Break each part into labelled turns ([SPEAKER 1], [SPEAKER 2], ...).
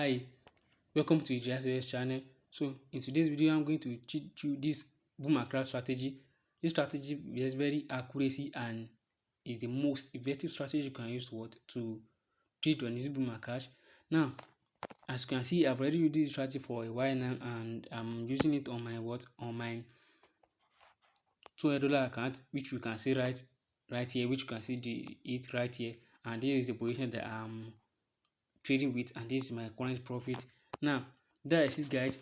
[SPEAKER 1] Hi, welcome to the Deriv channel. So in today's video, I'm going to teach you this boom and crash strategy. This strategy is very accuracy and is the most effective strategy you can use to trade on this boom and crash. Now, as you can see, I've already used this strategy for a while now, and I'm using it on my $200 account, which you can see right here, which you can see it right here, and this is the position that I'm trading with, and this is my current profit. Now that is it, guys.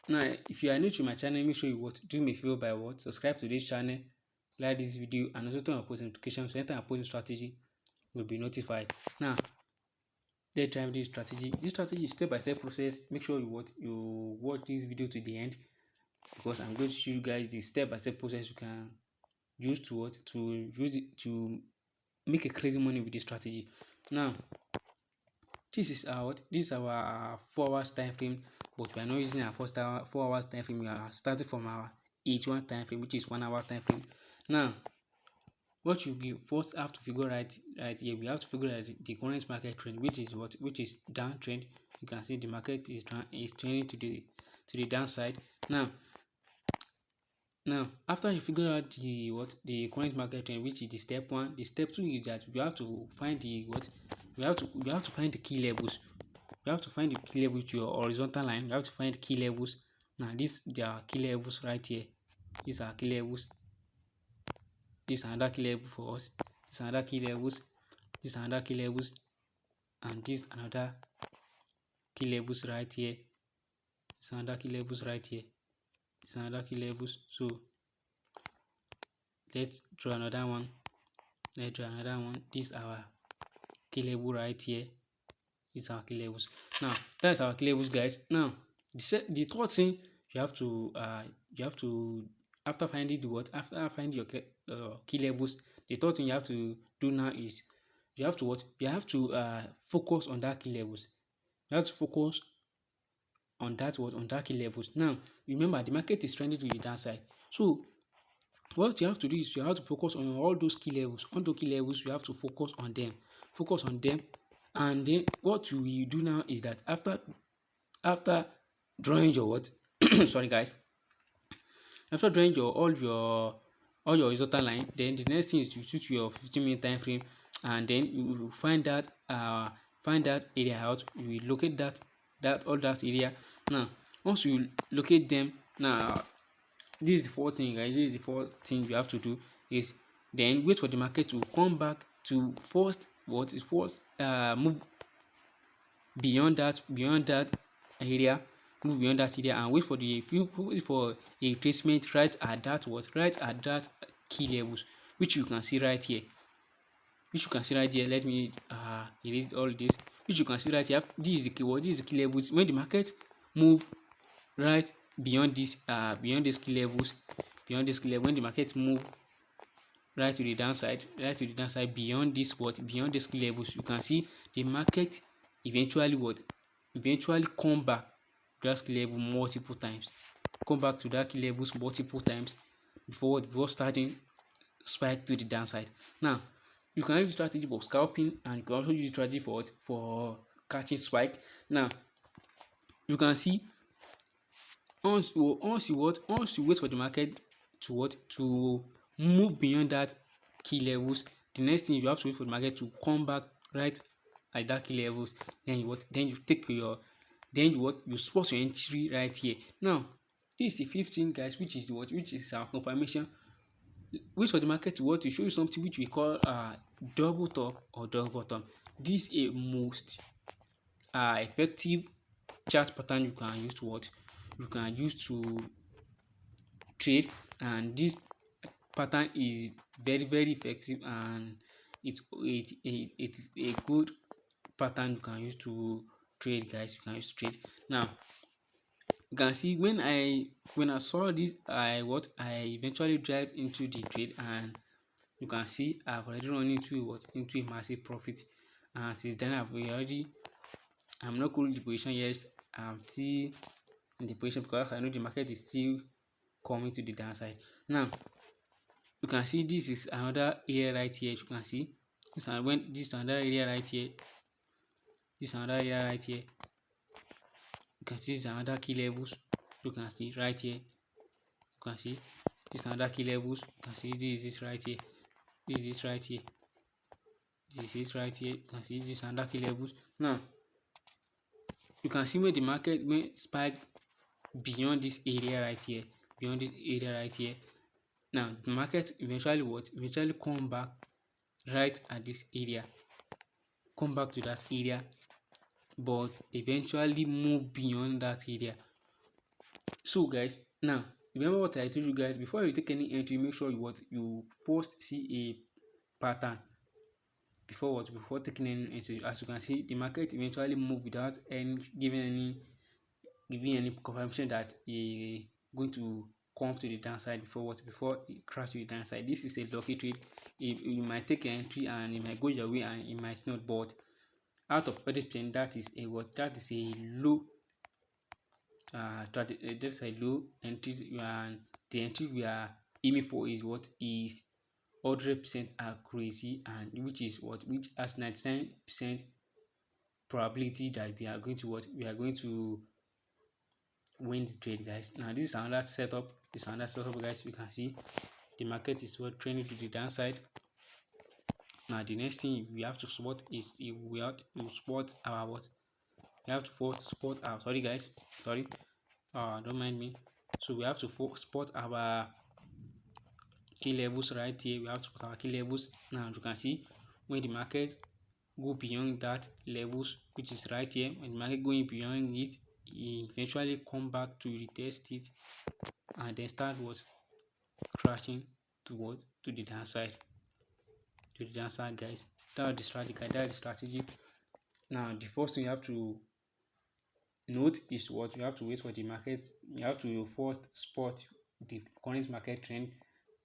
[SPEAKER 1] Now if you are new to my channel, make sure you do me a favor by subscribe to this channel, like this video, and also turn on post notifications so anytime I post a strategy will be notified. Now let's try this strategy. This strategy is step-by-step process. Make sure you watch this video to the end, because I'm going to show you guys the step-by-step process you can use to make a crazy money with this strategy. Now this is our 4 hours time frame, but we are not using our 4 hours time frame. We are starting from our H1 time frame, which is 1 hour time frame. Now what you first have to figure right here, we have to figure out the current market trend, which is downtrend. You can see the market is trending to the downside. Now after you figure out the current market trend, which is the step one, the step two is that you have to find you have to find the key levels. You have to find the key level with your horizontal line. You have to find the key levels. Now there are key levels right here. These are key levels. This is another key level for us. This is another key levels. This is another key levels, and this is another key levels right here. This is another key levels right here. This is another key levels. So let's draw another one. This is our key level right here. These are key levels. Now that's our key levels, guys. Now the third thing you have to after finding your key levels, the third thing you have to do now is you have to focus on that key levels. You have to focus on that key levels. Now remember, the market is trending to the downside, so what you have to do is you have to focus on all those key levels. On those key levels, you have to focus on them. And then what you will do now is that after drawing your sorry guys, after drawing all your horizontal line, then the next thing is to shoot your 15-minute time frame, and then you will find that area out. You will locate that area. Now once you locate them, now this is the fourth thing, guys. This is the fourth thing you have to do, is then wait for the market to come back to first move beyond that area, and wait for a retracement right at that key levels, which you can see right here. Let me erase all this, which you can see right here. This is the keyword. This is the key levels. When the market move right beyond this key levels, when the market move right to the downside beyond these key levels, you can see the market eventually come back to that key level multiple times. Before starting spike to the downside. Now you can use strategy for scalping, and you can also use strategy for catching spike. Now you can see once you wait for the market to move beyond that key levels, the next thing you have to wait for the market to come back right at that key levels. Then you spot your entry right here. Now this is the fifth thing, guys, which is our confirmation. Wait for the market to show you something which we call double top or double bottom. This is a most effective chart pattern you can use to trade, and this pattern is very, very effective, and it's a good pattern you can use to trade, guys. Now you can see when I saw this, I eventually drive into the trade, and you can see I've already run into a massive profit. And since then I'm not closing the position yet. I'm still in the position because I know the market is still coming to the downside. Now you can see this is another area right here. You can see this is another area right here. can see this is another key levels. You can see right here. You can see this is another key levels. You can see this is right here. This is right here. This is right here. You can see this is another key levels. Now you can see when the market may spike beyond this area right here. Beyond this area right here. Now the market eventually what? Eventually come back right at this area. Come back to that area, but eventually move beyond that area. So guys, now remember what I told you guys, before you take any entry, make sure you first see a pattern before taking any entry. As you can see, the market eventually move without giving any confirmation that it going to come to the downside before it crash to the downside. This is a lucky trade. You might take an entry and it might go your way and it might not, but out of 30%, that is a low that's a low entry, and the entry we are aiming for is 100% accuracy, and which has 99% probability that we are going to win the trade, guys. Now this is another setup. Guys. You can see the market is trending to the downside. Now the next thing we have to spot is we have to spot our sorry guys, don't mind me. So we have to spot our key levels right here. We have to spot our key levels. Now you can see when the market go beyond that levels, which is right here, when the market going beyond it eventually come back to retest it and then start crashing to the downside. Guys. That's the strategy. Now the first thing you have to note is you have to wait for the market. You have to first spot the current market trend.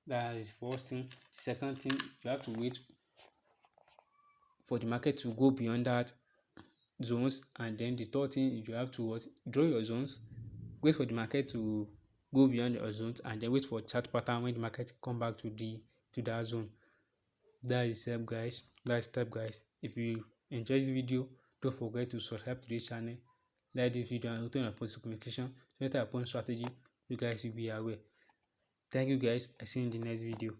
[SPEAKER 1] That is the first thing. Second thing, you have to wait for the market to go beyond that zones, and then the third thing, you have to draw your zones, wait for the market to go beyond your zones, and then wait for chart pattern when the market come back to that zone. That is step, guys. If you enjoy this video, don't forget to subscribe to this channel, like this video, and turn on post notification so that upon strategy you guys will be aware. Thank you guys. I see you in the next video.